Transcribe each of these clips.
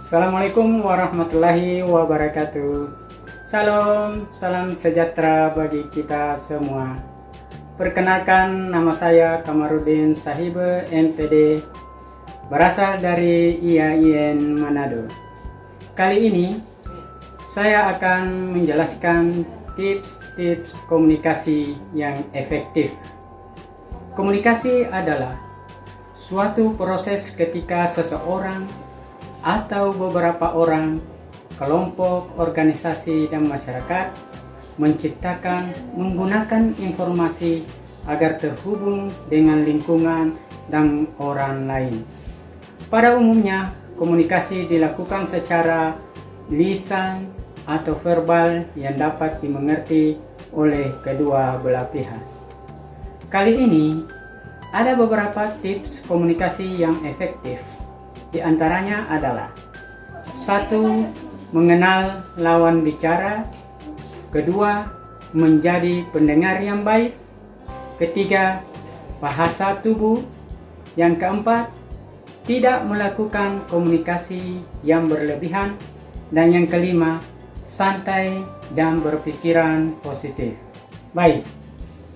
Assalamualaikum warahmatullahi wabarakatuh. Salam sejahtera bagi kita semua. Perkenalkan, nama saya Kamarudin Sahibe NPD, berasal dari IAIN Manado. Kali ini saya akan menjelaskan tips-tips komunikasi yang efektif. Komunikasi adalah suatu proses ketika seseorang atau beberapa orang, kelompok, organisasi, dan masyarakat menggunakan informasi agar terhubung dengan lingkungan dan orang lain. Pada umumnya, komunikasi dilakukan secara lisan atau verbal yang dapat dimengerti oleh kedua belah pihak. Kali ini, ada beberapa tips komunikasi yang efektif. Di antaranya adalah: 1. Mengenal lawan bicara. 2. Menjadi pendengar yang baik. 3. Bahasa tubuh. Yang 4. Tidak melakukan komunikasi yang berlebihan. Dan yang 5. Santai dan berpikiran positif. Baik,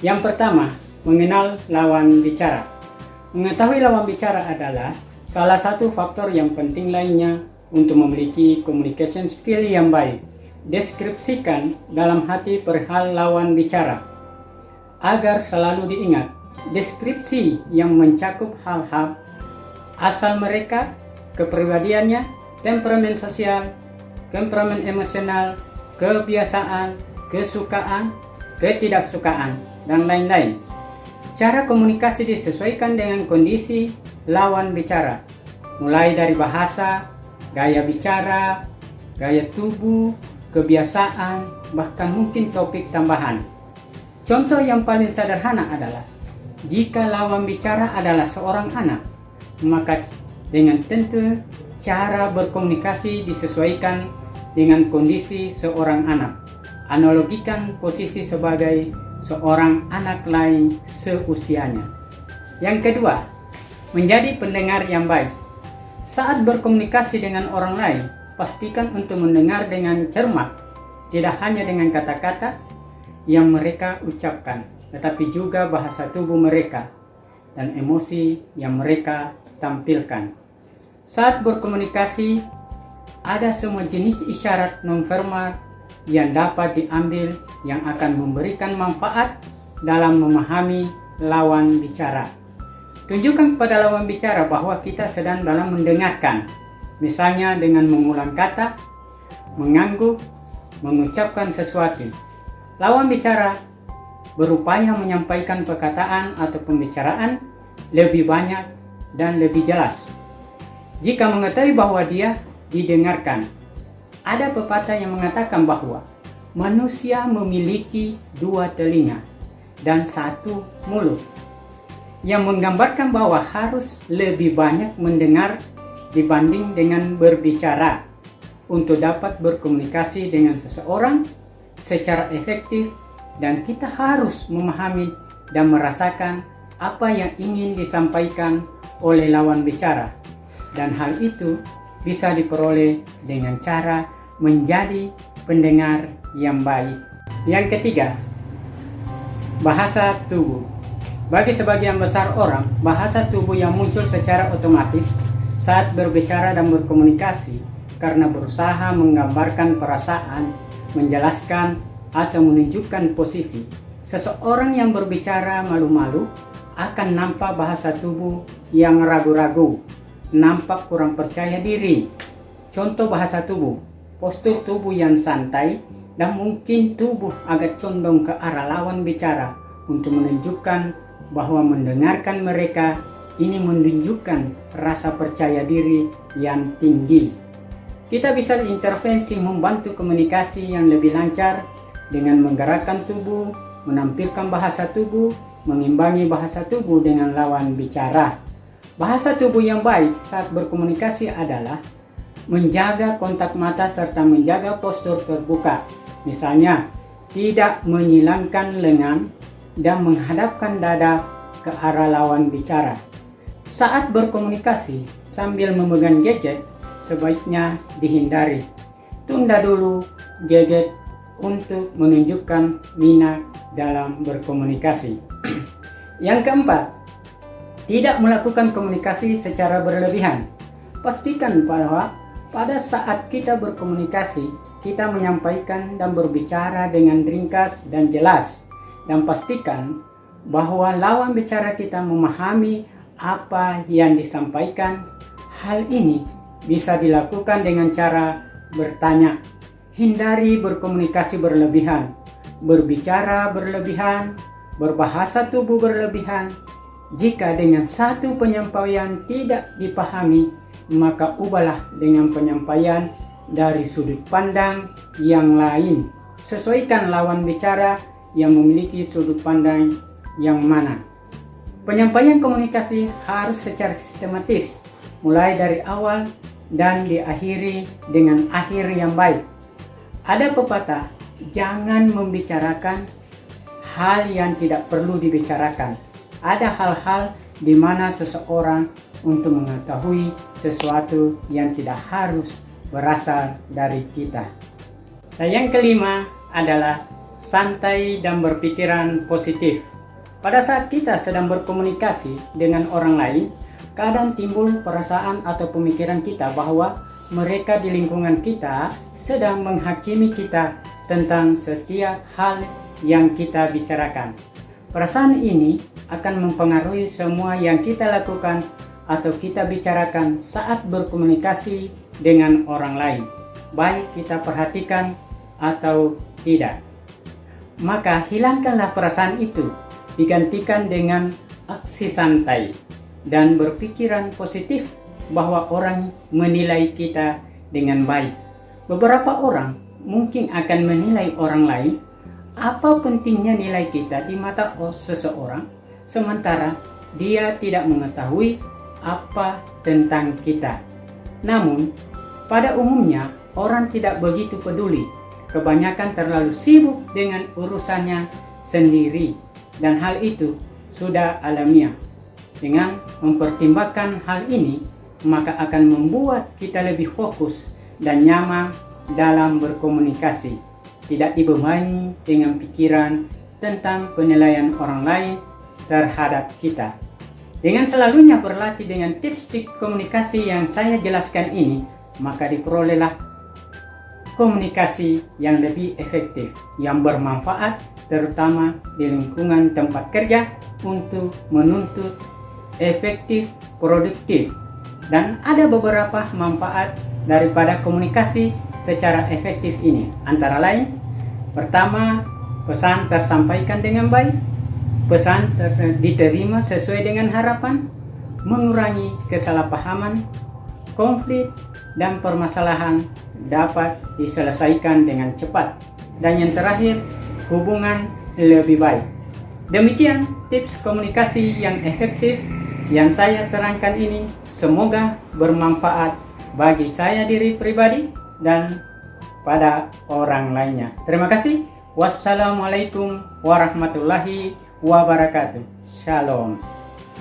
yang pertama, mengenal lawan bicara. Mengetahui lawan bicara adalah salah satu faktor yang penting lainnya untuk memiliki communication skill yang baik. Deskripsikan dalam hati perihal lawan bicara agar selalu diingat. Deskripsi yang mencakup hal-hal asal mereka, kepribadiannya, temperamen sosial, temperamen emosional, kebiasaan, kesukaan, ketidaksukaan, dan lain-lain. Cara komunikasi disesuaikan dengan kondisi lawan bicara, mulai dari bahasa, gaya bicara, gaya tubuh, kebiasaan, bahkan mungkin topik tambahan. Contoh yang paling sederhana adalah jika lawan bicara adalah seorang anak, maka dengan tentu cara berkomunikasi disesuaikan dengan kondisi seorang anak. Analogikan posisi sebagai seorang anak lain seusianya. Yang kedua, menjadi pendengar yang baik. Saat berkomunikasi dengan orang lain, pastikan untuk mendengar dengan cermat, tidak hanya dengan kata-kata yang mereka ucapkan, tetapi juga bahasa tubuh mereka dan emosi yang mereka tampilkan. Saat berkomunikasi, ada semua jenis isyarat nonverbal yang dapat diambil yang akan memberikan manfaat dalam memahami lawan bicara. Tunjukkan kepada lawan bicara bahwa kita sedang dalam mendengarkan, misalnya dengan mengulang kata, mengangguk, mengucapkan sesuatu. Lawan bicara berupaya menyampaikan perkataan atau pembicaraan lebih banyak dan lebih jelas jika mengetahui bahwa dia didengarkan. Ada pepatah yang mengatakan bahwa manusia memiliki 2 telinga dan 1 mulut, yang menggambarkan bahwa harus lebih banyak mendengar dibanding dengan berbicara untuk dapat berkomunikasi dengan seseorang secara efektif, dan kita harus memahami dan merasakan apa yang ingin disampaikan oleh lawan bicara, dan hal itu bisa diperoleh dengan cara menjadi pendengar yang baik. Yang ketiga, bahasa tubuh. Bagi sebagian besar orang, bahasa tubuh yang muncul secara otomatis saat berbicara dan berkomunikasi karena berusaha menggambarkan perasaan, menjelaskan, atau menunjukkan posisi. Seseorang yang berbicara malu-malu akan nampak bahasa tubuh yang ragu-ragu, nampak kurang percaya diri. Contoh bahasa tubuh: postur tubuh yang santai, dan mungkin tubuh agak condong ke arah lawan bicara untuk menunjukkan bahwa mendengarkan mereka ini menunjukkan rasa percaya diri yang tinggi. Kita bisa intervensi membantu komunikasi yang lebih lancar dengan menggerakkan tubuh, menampilkan bahasa tubuh, mengimbangi bahasa tubuh dengan lawan bicara. Bahasa tubuh yang baik saat berkomunikasi adalah menjaga kontak mata serta menjaga postur terbuka. Misalnya, tidak menyilangkan lengan dan menghadapkan dada ke arah lawan bicara. Saat berkomunikasi sambil memegang gadget, sebaiknya dihindari. Tunda dulu gadget untuk menunjukkan minat dalam berkomunikasi. Yang keempat, tidak melakukan komunikasi secara berlebihan. Pastikan bahwa pada saat kita berkomunikasi, kita menyampaikan dan berbicara dengan ringkas dan jelas. Dan pastikan bahwa lawan bicara kita memahami apa yang disampaikan. Hal ini bisa dilakukan dengan cara bertanya. Hindari berkomunikasi berlebihan, berbicara berlebihan, berbahasa tubuh berlebihan. Jika dengan satu penyampaian tidak dipahami, maka ubahlah dengan penyampaian dari sudut pandang yang lain. Sesuaikan lawan bicara yang memiliki sudut pandang yang mana. Penyampaian komunikasi harus secara sistematis, mulai dari awal dan diakhiri dengan akhir yang baik. Ada pepatah, jangan membicarakan hal yang tidak perlu dibicarakan. Ada hal-hal di mana seseorang untuk mengetahui sesuatu yang tidak harus berasal dari kita. Dan yang kelima adalah santai dan berpikiran positif. Pada saat kita sedang berkomunikasi dengan orang lain, kadang timbul perasaan atau pemikiran kita bahwa mereka di lingkungan kita sedang menghakimi kita tentang setiap hal yang kita bicarakan. Perasaan ini akan mempengaruhi semua yang kita lakukan atau kita bicarakan saat berkomunikasi dengan orang lain, baik kita perhatikan atau tidak. Maka hilangkanlah perasaan itu, digantikan dengan aksi santai dan berpikiran positif bahwa orang menilai kita dengan baik. Beberapa orang mungkin akan menilai orang lain. Apa pentingnya nilai kita di mata seseorang sementara dia tidak mengetahui apa tentang kita? Namun, pada umumnya orang tidak begitu peduli. Kebanyakan terlalu sibuk dengan urusannya sendiri, dan hal itu sudah alamiah. Dengan mempertimbangkan hal ini, maka akan membuat kita lebih fokus dan nyaman dalam berkomunikasi. Tidak dibebani dengan pikiran tentang penilaian orang lain terhadap kita. Dengan selalunya berlatih dengan tips-tips komunikasi yang saya jelaskan ini, maka diperolehlah komunikasi yang lebih efektif, yang bermanfaat, terutama di lingkungan tempat kerja untuk menuntut efektif, produktif. Dan ada beberapa manfaat daripada komunikasi secara efektif ini, antara lain, pertama, pesan tersampaikan dengan baik, pesan diterima sesuai dengan harapan, mengurangi kesalahpahaman, konflik dan permasalahan dapat diselesaikan dengan cepat, dan yang terakhir, hubungan lebih baik. Demikian tips komunikasi yang efektif yang saya terangkan ini, semoga bermanfaat bagi saya diri pribadi dan pada orang lainnya. Terima kasih. Wassalamualaikum warahmatullahi wabarakatuh. Shalom.